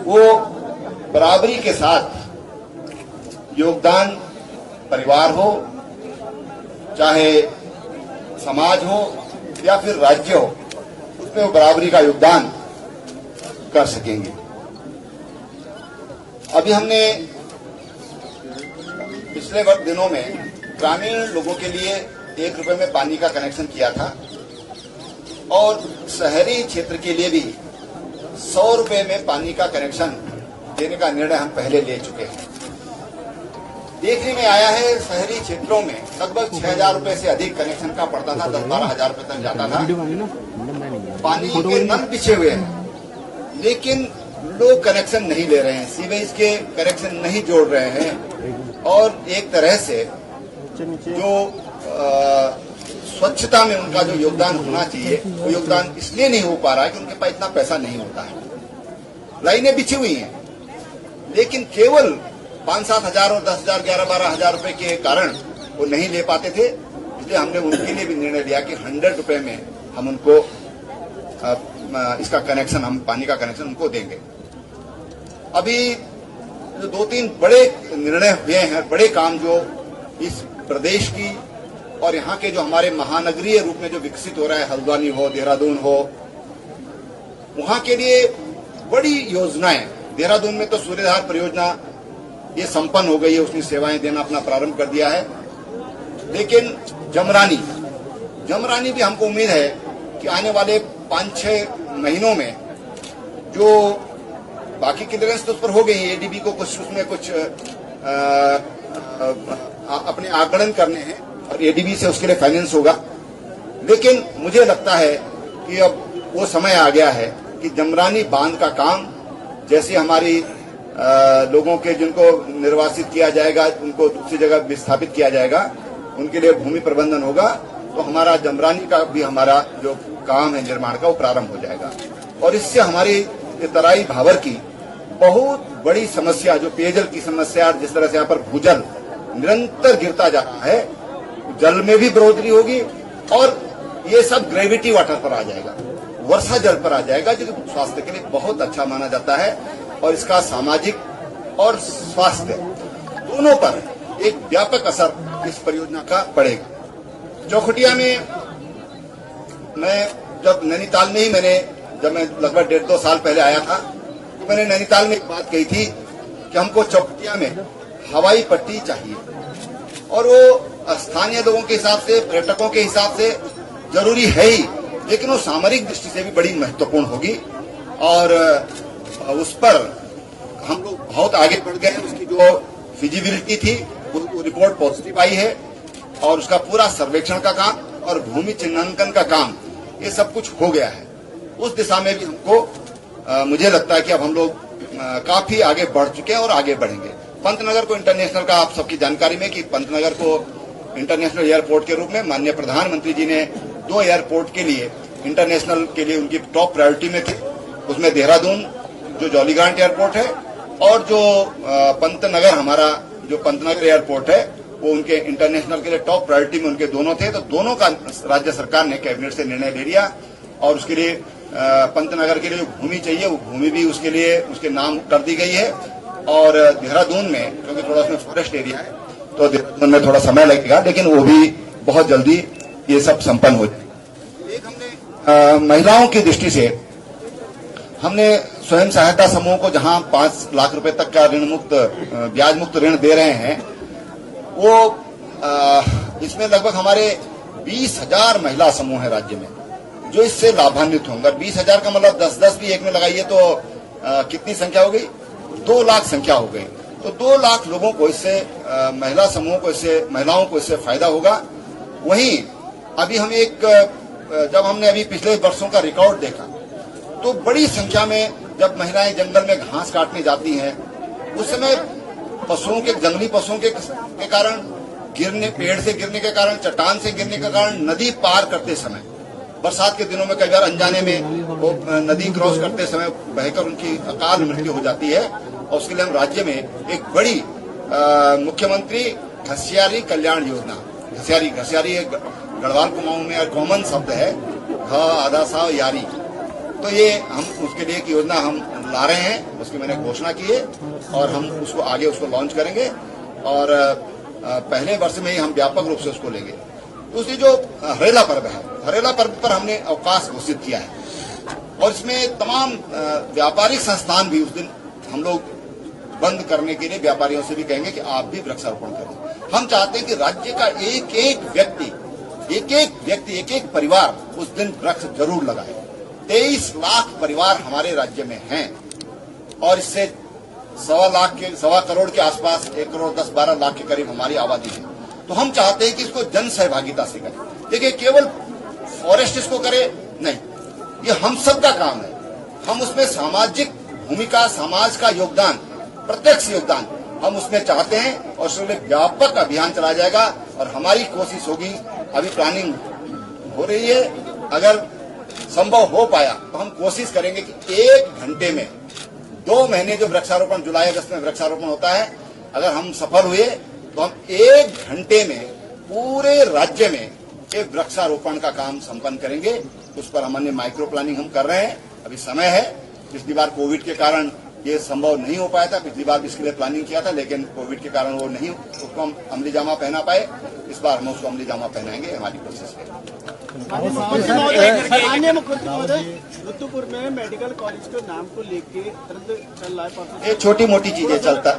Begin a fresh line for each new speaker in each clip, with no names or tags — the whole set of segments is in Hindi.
वो बराबरी के साथ योगदान परिवार हो, चाहे समाज हो या फिर राज्य हो, उसमें वो बराबरी का योगदान कर सकेंगे। अभी हमने पिछले दिनों में ग्रामीण लोगों के लिए 1 रुपए में पानी का कनेक्शन किया था और शहरी क्षेत्र के लिए भी 100 रुपए में पानी का कनेक्शन देने का निर्णय हम पहले ले चुके हैं। देखने में आया है शहरी क्षेत्रों में लगभग 6,000 रुपए से अधिक कनेक्शन का पड़ता था, 10-12 हजार रुपए तक जाता था। पानी के नल बिछे हुए हैं लेकिन लोग कनेक्शन नहीं ले रहे हैं, सीवेज के कनेक्शन नहीं जोड़ रहे हैं और एक तरह से जो स्वच्छता में उनका जो योगदान होना चाहिए वो योगदान इसलिए नहीं हो पा रहा है कि उनके पास इतना पैसा नहीं होता है। लाइनें बिछी हुई हैं लेकिन केवल 5-7 हजार और 10,000, 11-12 हजार रुपए के कारण वो नहीं ले पाते थे। इसलिए हमने उनके लिए भी निर्णय लिया कि 100 रुपए में हम उनको इसका कनेक्शन, हम पानी का कनेक्शन उनको देंगे। अभी जो 2-3 बड़े निर्णय हुए हैं, बड़े काम जो इस प्रदेश की और यहाँ के जो हमारे महानगरीय रूप में जो विकसित हो रहा है, हल्द्वानी हो, देहरादून हो, वहां के लिए बड़ी योजनाएं। देहरादून में तो सूर्यधार परियोजना ये संपन्न हो गई है, उसने सेवाएं देना अपना प्रारंभ कर दिया है। लेकिन जमरानी भी हमको उम्मीद है कि आने वाले 5-6 महीनों में जो बाकी क्लियरेंस तो उस पर हो गई है, एडीबी को कुछ उसमें कुछ अपने आकलन करने हैं और एडीबी से उसके लिए फाइनेंस होगा। लेकिन मुझे लगता है कि अब वो समय आ गया है कि जमरानी बांध का काम, जैसे हमारी लोगों के जिनको निर्वासित किया जाएगा, उनको दूसरी जगह विस्थापित किया जाएगा, उनके लिए भूमि प्रबंधन होगा, तो हमारा जमरानी का भी हमारा जो काम है निर्माण का वो प्रारंभ हो जाएगा। और इससे हमारी तराई भाबर की बहुत बड़ी समस्या, जो पेयजल की समस्या, जिस तरह से यहाँ पर भूजल निरंतर गिरता जा रहा है, जल में भी बढ़ोतरी होगी और ये सब ग्रेविटी वाटर पर आ जाएगा, वर्षा जल पर आ जाएगा, जो स्वास्थ्य के लिए बहुत अच्छा माना जाता है और इसका सामाजिक और स्वास्थ्य दोनों पर एक व्यापक असर इस परियोजना का पड़ेगा। चौखुटिया में मैं जब नैनीताल में ही जब मैं लगभग 1.5-2 साल पहले आया था, तो मैंने नैनीताल में एक बात कही थी कि हमको चौखुटिया में हवाई पट्टी चाहिए और वो स्थानीय लोगों के हिसाब से, पर्यटकों के हिसाब से जरूरी है ही, लेकिन वो सामरिक दृष्टि से भी बड़ी महत्वपूर्ण होगी और उस पर हम लोग बहुत आगे बढ़ गए हैं। उसकी जो फिजिबिलिटी थी वो रिपोर्ट पॉजिटिव आई है और उसका पूरा सर्वेक्षण का काम और भूमि चिन्हांकन का काम, ये सब कुछ हो गया है। उस दिशा में भी हमको मुझे लगता है कि अब हम लोग काफी आगे बढ़ चुके हैं और आगे बढ़ेंगे। पंतनगर को इंटरनेशनल का आप सबकी जानकारी में कि पंतनगर को इंटरनेशनल एयरपोर्ट के रूप में माननीय प्रधानमंत्री जी ने 2 एयरपोर्ट के लिए इंटरनेशनल के लिए उनकी टॉप प्रायोरिटी में थे। उसमें देहरादून जो जॉलीग्रांट एयरपोर्ट है और जो पंतनगर, हमारा जो पंतनगर एयरपोर्ट है, वो उनके इंटरनेशनल के लिए टॉप प्रायोरिटी में उनके दोनों थे। तो दोनों का राज्य सरकार ने कैबिनेट से निर्णय ले लिया और उसके लिए पंतनगर के लिए जो भूमि चाहिए वो भूमि भी उसके लिए उसके नाम कर दी गई है। और देहरादून में क्योंकि थोड़ा उसमें फॉरेस्ट एरिया है तो देहरादून में थोड़ा समय लगेगा, लेकिन वो भी बहुत जल्दी ये सब संपन्न हो जाएगा। एक हमने महिलाओं की दृष्टि से हमने स्वयं सहायता समूह को जहां 5 लाख रुपए तक का ऋण मुक्त, ब्याज मुक्त ऋण दे रहे हैं, वो इसमें लगभग हमारे 20,000 महिला समूह है राज्य में जो इससे लाभान्वित होंगे। 20,000 का मतलब 10-10 भी एक में लगाइए तो कितनी संख्या हो गई? 2 लाख संख्या हो गई। तो 2 लाख लोगों को इससे, महिला समूह को इससे, महिलाओं को इससे फायदा होगा। वहीं अभी हम जब हमने अभी पिछले वर्षों का रिकॉर्ड देखा तो बड़ी संख्या में जब महिलाएं जंगल में घास काटने जाती हैं, उस समय पशुओं के, जंगली पशुओं के कारण गिरने, पेड़ से गिरने के कारण, चट्टान से गिरने के कारण, नदी पार करते समय, बरसात के दिनों में कई बार अनजाने में वो नदी क्रॉस करते समय बहकर उनकी अकाल मृत्यु हो जाती है। और उसके लिए हम राज्य में एक बड़ी मुख्यमंत्री घसियारी कल्याण योजना, घसियारी गढ़वाल कुमाऊं में कॉमन शब्द है, घ आधा सा यारी, तो ये हम उसके लिए एक योजना हम ला रहे हैं, उसकी मैंने घोषणा की है और हम उसको आगे लॉन्च करेंगे और पहले वर्ष में ही हम व्यापक रूप से उसको लेंगे। दूसरी जो हरेला पर्व है, हरेला पर्व पर हमने अवकाश घोषित किया है और इसमें तमाम व्यापारिक संस्थान भी उस दिन हम लोग बंद करने के लिए व्यापारियों से भी कहेंगे कि आप भी वृक्षारोपण करें। हम चाहते हैं कि राज्य का एक एक व्यक्ति, एक एक परिवार उस दिन वृक्ष जरूर लगाए। 23 लाख परिवार हमारे राज्य में हैं और इससे 1.25 करोड़ के आसपास 1.10-12 लाख के करीब हमारी आबादी है। तो हम चाहते हैं कि इसको जन सहभागिता से करें। देखिए, केवल फॉरेस्ट इसको करे नहीं, ये हम सबका काम है। हम उसमें सामाजिक भूमिका, समाज का योगदान, प्रत्यक्ष योगदान हम उसमें चाहते हैं और उसके लिए व्यापक अभियान चलाया जाएगा और हमारी कोशिश होगी, अभी प्लानिंग हो रही है, अगर संभव हो पाया तो हम कोशिश करेंगे कि 1 घंटे में 2 महीने जो वृक्षारोपण जुलाई अगस्त में वृक्षारोपण होता है, अगर हम सफल हुए तो हम 1 घंटे में पूरे राज्य में एक वृक्षारोपण का काम संपन्न करेंगे। उस पर हमने माइक्रो प्लानिंग हम कर रहे हैं, अभी समय है। पिछली बार कोविड के कारण ये संभव नहीं हो पाया था, पिछली बार भी इसके लिए प्लानिंग किया था लेकिन कोविड के कारण वो नहीं, उसको हम अमली जामा पहना पाए। इस बार हम उसको अमली जामा पहनाएंगे, हमारी कोशिश है।
माननीय मुख्यमंत्री महोदय, रुद्रपुर में मेडिकल कॉलेज के नाम को लेके चल रहा है,
ये छोटी मोटी चीजें चलता है।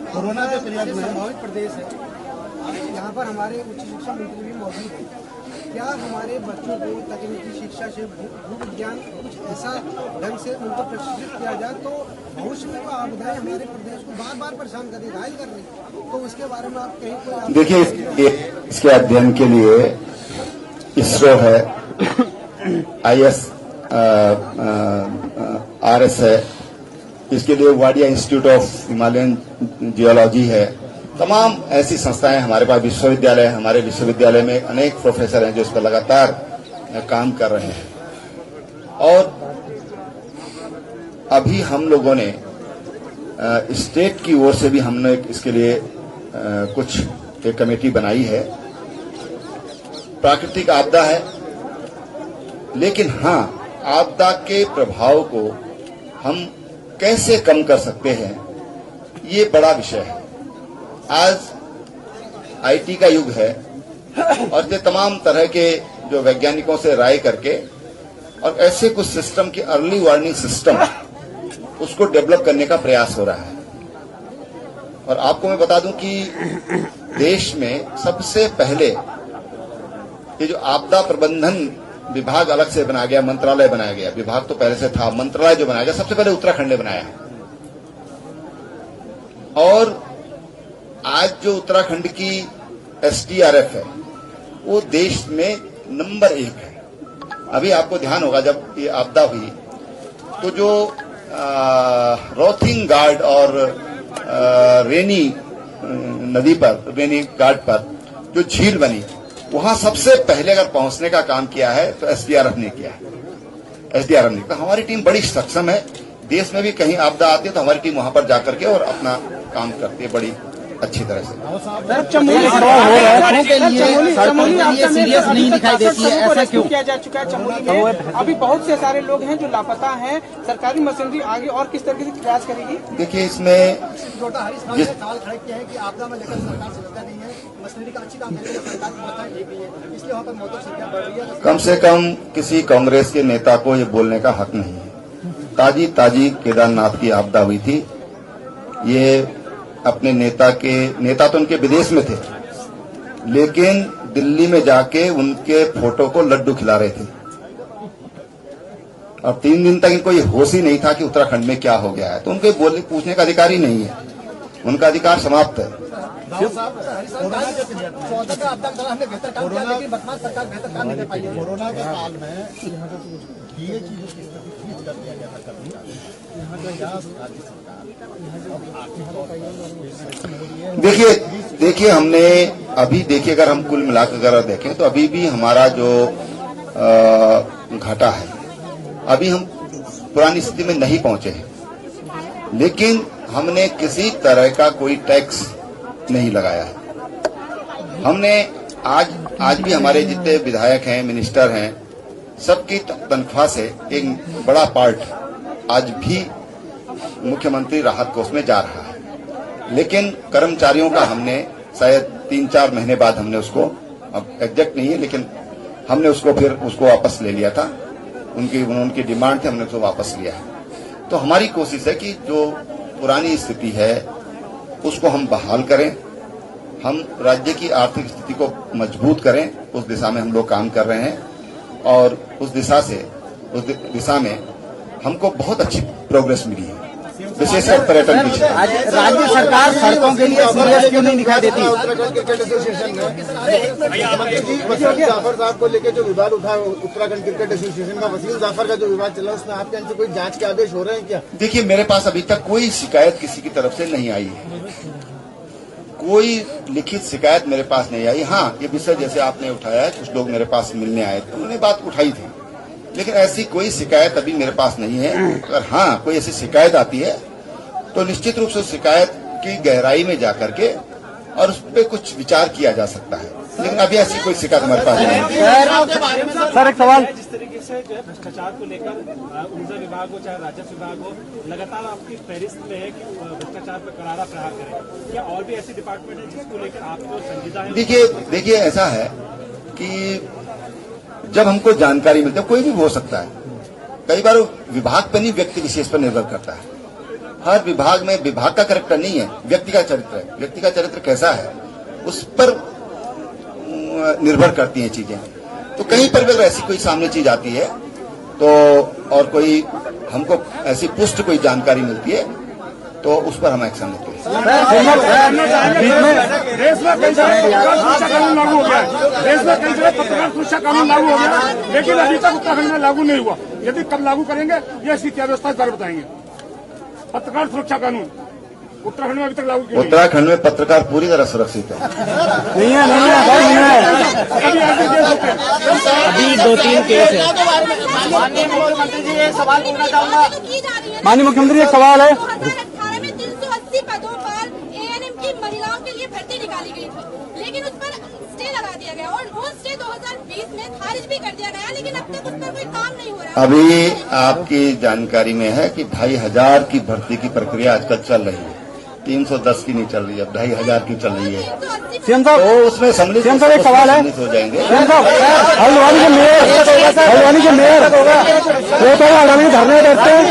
कोरोना के पीरियड में प्रभावित प्रदेश है, यहाँ पर हमारे उच्च शिक्षा मंत्री भी मौजूद है। क्या हमारे बच्चों को तकनीकी शिक्षा से भू विज्ञान कुछ ऐसा ढंग से उनको प्रशिक्षित किया जाए तो भविष्य में आपदाएं हमारे प्रदेश को बार बार परेशान कर रही, घायल कर रही, तो उसके बारे में आप कहीं कोई?
देखिए, इसके अध्ययन के लिए इसरो है, ISRS है, इसके लिए Wadia institute of Himalayan geology है। तमाम ऐसी संस्थाएं हमारे पास, विश्वविद्यालय, हमारे विश्वविद्यालय में अनेक प्रोफेसर हैं जो इस पर लगातार काम कर रहे हैं। और अभी हम लोगों ने स्टेट की ओर से भी हमने इसके लिए कुछ एक कमेटी बनाई है। प्राकृतिक आपदा है, लेकिन हाँ, आपदा के प्रभाव को हम कैसे कम कर सकते हैं, ये बड़ा विषय है। आज आईटी का युग है और ये तमाम तरह के जो वैज्ञानिकों से राय करके और ऐसे कुछ सिस्टम की अर्ली वार्निंग सिस्टम उसको डेवलप करने का प्रयास हो रहा है। और आपको मैं बता दूं कि देश में सबसे पहले ये जो आपदा प्रबंधन विभाग अलग से बनाया गया, मंत्रालय बनाया गया, विभाग तो पहले से था, मंत्रालय जो बनाया गया सबसे पहले उत्तराखंड ने बनाया है। और आज जो उत्तराखंड की SDRF है वो देश में नंबर 1 है। अभी आपको ध्यान होगा जब ये आपदा हुई तो जो रोथिंग गार्ड और रेनी नदी पर, रेनी घाट पर जो झील बनी, वहां सबसे पहले अगर पहुंचने का काम किया है तो SDRF ने किया है। SDRF ने, तो हमारी टीम बड़ी सक्षम है। देश में भी कहीं आपदा आती है तो हमारी टीम वहां पर जाकर के और अपना काम करती है बड़ी अच्छी तरह से।
सीरियस नहीं दिखाई देती है, ऐसा क्यों किया जा चुका है? चमोली में अभी बहुत से सारे लोग हैं जो लापता हैं। सरकारी मशीनरी आगे और किस तरीके से प्रयास करेगी?
देखिए, इसमें
सवाल खड़े किए हैं कि आपदा में लेकर सरकार समझता नहीं है, मशीनरी का अच्छी काम है, सरकार की व्यवस्था ठीक नहीं है, इसलिए वहाँ पर मौतों की संख्या बढ़ रही है।
कम से कम किसी कांग्रेस के नेता को ये बोलने का हक नहीं है। ताजी केदारनाथ की आपदा हुई थी, ये अपने नेता तो उनके विदेश में थे, लेकिन दिल्ली में जाके उनके फोटो को लड्डू खिला रहे थे और 3 दिन तक इनको ये होश ही नहीं था कि उत्तराखंड में क्या हो गया है। तो उनके पूछने का अधिकार ही नहीं है, उनका अधिकार समाप्त है।
कोरोना के काल में
देखिए हमने अभी देखिए, अगर हम कुल मिलाकर अगर देखें तो अभी भी हमारा जो घाटा है, अभी हम पुरानी स्थिति में नहीं पहुंचे हैं, लेकिन हमने किसी तरह का कोई टैक्स नहीं लगाया है। हमने आज भी हमारे जितने विधायक हैं, मिनिस्टर हैं, सबकी तनख्वाह से एक बड़ा पार्ट आज भी मुख्यमंत्री राहत कोष में जा रहा है, लेकिन कर्मचारियों का हमने शायद 3-4 महीने बाद हमने उसको, अब एग्जैक्ट नहीं है लेकिन हमने उसको फिर वापस ले लिया था। उनकी डिमांड थी, हमने उसको वापस लिया है। तो हमारी कोशिश है कि जो पुरानी स्थिति है उसको हम बहाल करें, हम राज्य की आर्थिक स्थिति को मजबूत करें, उस दिशा में हम लोग काम कर रहे हैं और उस दिशा में हमको बहुत अच्छी प्रोग्रेस मिली है, विशेषकर पर्यटन की क्षेत्र।
आज राज्य सरकार सड़कों के लिए सीरियस क्यों नहीं दिखाई देती?
उत्तराखंड क्रिकेट एसोसिएशन ने वसीम जाफर साहब को लेकर जो विवाद उठा, उत्तराखंड क्रिकेट एसोसिएशन का वसीम जाफर का जो विवाद चला, उसमें आपके यहाँ से कोई जांच के आदेश हो रहे हैं क्या?
देखिए, मेरे पास अभी तक कोई शिकायत किसी की तरफ से नहीं आई है, कोई लिखित शिकायत मेरे पास नहीं आई। हाँ, ये विषय जैसे आपने उठाया है, कुछ लोग मेरे पास मिलने आए थे, उन्होंने बात उठाई थी, लेकिन ऐसी कोई शिकायत अभी मेरे पास नहीं है। अगर हाँ कोई ऐसी शिकायत आती है तो निश्चित रूप से शिकायत की गहराई में जाकर के और उस पर कुछ विचार किया जा सकता है, लेकिन अभी ऐसी कोई शिकायत हमारे पास नहीं है।
सर एक सवाल,
जिस तरीके से जो है भ्रष्टाचार को लेकर ऊर्जा विभाग हो चाहे राजस्व विभाग हो, लगातार आपकी फहरिस्त में है कि भ्रष्टाचार पर करारा प्रहार करें, क्या और भी ऐसी डिपार्टमेंट है जिसको लेकर आपको संजीदा है?
देखिए ऐसा है कि जब हमको जानकारी मिलती है, कोई भी हो सकता है, कई बार विभाग पर नहीं व्यक्ति विशेष पर निर्भर करता है। हर विभाग में विभाग का कैरेक्टर नहीं है, व्यक्ति का चरित्र है। व्यक्ति का चरित्र कैसा है उस पर निर्भर करती हैं चीजें। तो कहीं पर भी अगर ऐसी कोई सामने चीज आती है तो और कोई हमको ऐसी पुष्ट कोई जानकारी मिलती है तो उस पर हम एक्शन लेते हैं।
देश में कई जगह सुरक्षा कानून लागू हो गया है, देश में कई जगह पत्रकार सुरक्षा कानून लागू हो गया, लेकिन अभी तक उत्तराखंड में लागू नहीं हुआ। यदि कब लागू करेंगे ये इसकी क्या व्यवस्था जरूर बताएंगे। पत्रकार सुरक्षा कानून उत्तराखंड में अभी तक लागू किया।
उत्तराखंड में पत्रकार पूरी तरह सुरक्षित है।
नहीं है। अभी 2-3 केस है।
माननीय मुख्यमंत्री जी, एक सवाल पूछना चाहूंगा।
माननीय मुख्यमंत्री, एक सवाल है।
2018 में 380 पदों पर एएनएम की महिलाओं के लिए भर्ती निकाली गई थी, लेकिन उस पर स्टे लगा दिया गया और वो स्टे 2020 में खारिज भी कर दिया गया, लेकिन अब तक उस पर कोई काम नहीं हो रहा।
अभी आपकी जानकारी में है कि 2500 की भर्ती की प्रक्रिया आजकल चल रही है, 310 की नहीं चल रही है, 2500 की चल रही है।
सीएम साहब,
तो उसमें सम्मिलित
एक सवाल है।
हो जाएंगे।
सीएम साहब, हल्द्वानी के मेयर वो तो अडानी धरने बैठते हैं।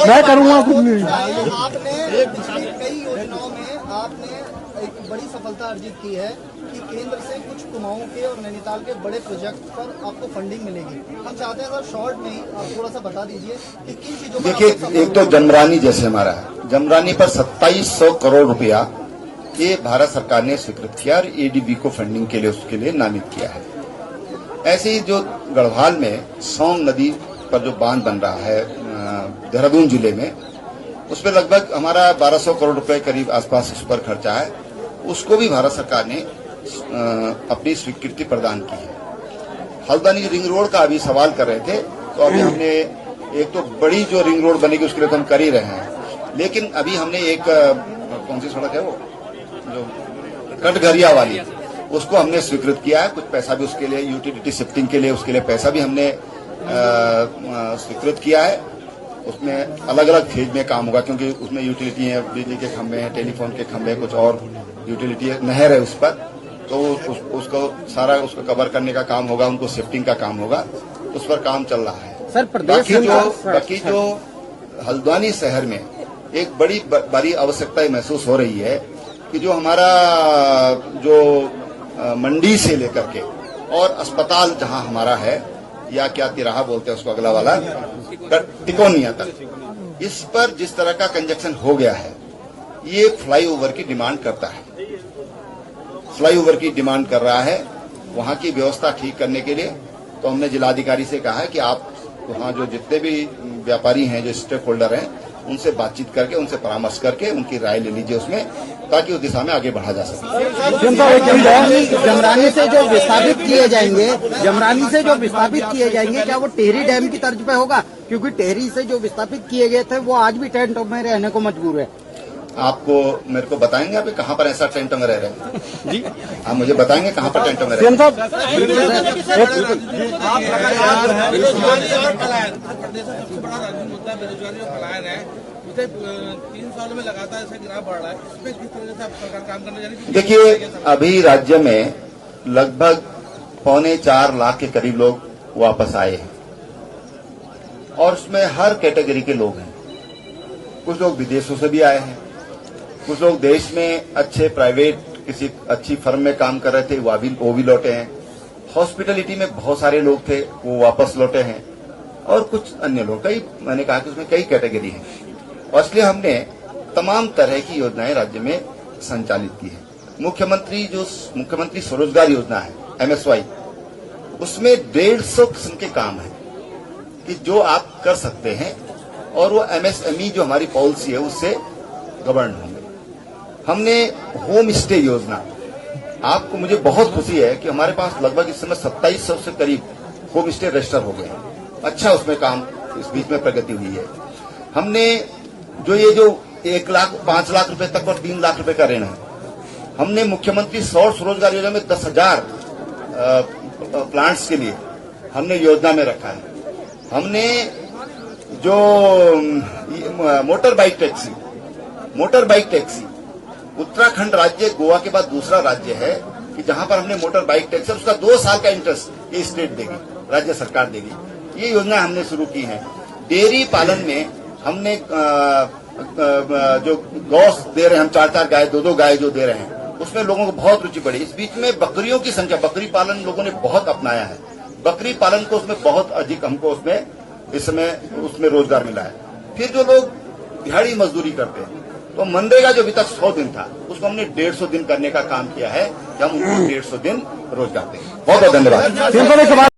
मैं करूँगा कुछ नहीं।
आपने कई योजनाओं में आपने एक बड़ी सफलता अर्जित की है कि केंद्र से कुछ कुमाऊं के और नैनीताल के बड़े प्रोजेक्ट पर आपको फंडिंग मिलेगी। हम चाहते हैं सर शॉर्ट में आप थोड़ा सा बता दीजिए कि किन चीजों पर।
देखिए, एक तो जमरानी जैसे हमारा है, जमरानी पर 2700 करोड़ रुपया ये भारत सरकार ने स्वीकृत किया और एडीबी को फंडिंग के लिए उसके लिए नामित किया है। ऐसे ही जो गढ़वाल में सोंग नदी पर जो बांध बन रहा है देहरादून जिले में, उस पर लगभग हमारा 1200 करोड़ रुपए करीब आसपास उस पर खर्चा है, उसको भी भारत सरकार ने अपनी स्वीकृति प्रदान की है। हल्द्वानी रिंग रोड का अभी सवाल कर रहे थे, तो अभी हमने एक तो बड़ी जो रिंग रोड बनेगी उसके लिए तो हम कर ही रहे हैं, लेकिन अभी हमने एक कौन सी सड़क है वो जो कटघरिया वाली, उसको हमने स्वीकृत किया है। कुछ पैसा भी उसके लिए यूटिलिटी शिफ्टिंग के लिए उसके लिए पैसा भी हमने स्वीकृत किया है। उसमें अलग अलग फेज में काम होगा, क्योंकि उसमें यूटिलिटी है, बिजली के खंभे हैं, टेलीफोन के खंभे, कुछ और यूटिलिटी है, नहर है उस पर, तो उसको सारा उसको कवर करने का काम होगा, उनको शिफ्टिंग का काम होगा, उस पर काम चल रहा है।
सर प्रदेश
बाकी जो हल्द्वानी शहर में एक बड़ी आवश्यकता महसूस हो रही है कि जो हमारा जो मंडी से लेकर के और अस्पताल जहां हमारा है, या क्या तिराहा बोलते हैं उसको अगला वाला, टिकोनिया तक, इस पर जिस तरह का कंजक्शन हो गया है, ये फ्लाईओवर की डिमांड करता है, फ्लाईओवर की डिमांड कर रहा है। वहां की व्यवस्था ठीक करने के लिए तो हमने जिलाधिकारी से कहा है कि आप वहां जो जितने भी व्यापारी हैं, जो स्टेक होल्डर हैं, उनसे बातचीत करके, उनसे परामर्श करके उनकी राय ले लीजिए उसमें, ताकि उस दिशा में आगे बढ़ा जा सके।
जमरानी से जो विस्थापित किए जाएंगे, क्या वो टेहरी डैम की तर्ज पे होगा? क्योंकि टेहरी से जो विस्थापित किए गए थे वो आज भी टेंट में रहने को मजबूर है।
आपको मेरे को बताएंगे आप कहाँ पर ऐसा टेंट में रह रहे हैं जी? आप मुझे बताएंगे कहाँ पर टेंट में रह रहे हैं?
साहब
बेरोजगारी और पलायन है, उसे 3 सालों में लगातार ऐसा गिराव बढ़ रहा है, इसमें किस तरह से आप सरकार काम करने जा रही है?
देखिए, अभी राज्य में लगभग 3.25 लाख के करीब लोग वापस आए हैं और उसमें हर कैटेगरी के लोग हैं। कुछ लोग विदेशों से भी आए हैं, कुछ लोग देश में अच्छे प्राइवेट किसी अच्छी फर्म में काम कर रहे थे, वो भी लौटे हैं। हॉस्पिटलिटी में बहुत सारे लोग थे, वो वापस लौटे हैं और कुछ अन्य लोग, मैंने कहा कि उसमें कई कैटेगरी हैं और इसलिए हमने तमाम तरह की योजनाएं राज्य में संचालित की है। मुख्यमंत्री स्वरोजगार योजना है MSY, उसमें 150 किस्म के काम है कि जो आप कर सकते हैं और वो MSME जो हमारी पॉलिसी है उससे गवर्न होंगे। हमने होम स्टे योजना, आपको मुझे बहुत खुशी है कि हमारे पास लगभग इस समय 2700 से करीब होम स्टे रजिस्टर हो गए हैं। अच्छा उसमें काम इस बीच में प्रगति हुई है। हमने जो 1 लाख 5 लाख रुपए तक और 3 लाख रुपए का ऋण है, हमने मुख्यमंत्री सौर स्वरोजगार योजना में 10,000 प्लांट्स के लिए हमने योजना में रखा है। हमने जो मोटर बाइक टैक्सी उत्तराखंड राज्य गोवा के बाद दूसरा राज्य है कि जहां पर हमने मोटर बाइक टैक्सी, उसका 2 साल का इंटरेस्ट ये स्टेट देगी, राज्य सरकार देगी। ये योजना हमने शुरू की है। डेयरी पालन में हमने जो गौ दे रहे हैं, हम 4-4 गाय 2-2 गाय जो दे रहे हैं, उसमें लोगों को बहुत रुचि बढ़ी। इस बीच में बकरियों की संख्या, बकरी पालन लोगों ने बहुत अपनाया है। बकरी पालन को उसमें बहुत अधिक हमको उसमें इस समय उसमें रोजगार मिला है। फिर जो लोग दिहाड़ी मजदूरी करते हैं, तो मनरेगा जो अभी तक 100 दिन था, उसको हमने 150 दिन करने का काम किया है कि हम उनको 150 दिन रोजगार देंगे। बहुत बहुत धन्यवाद।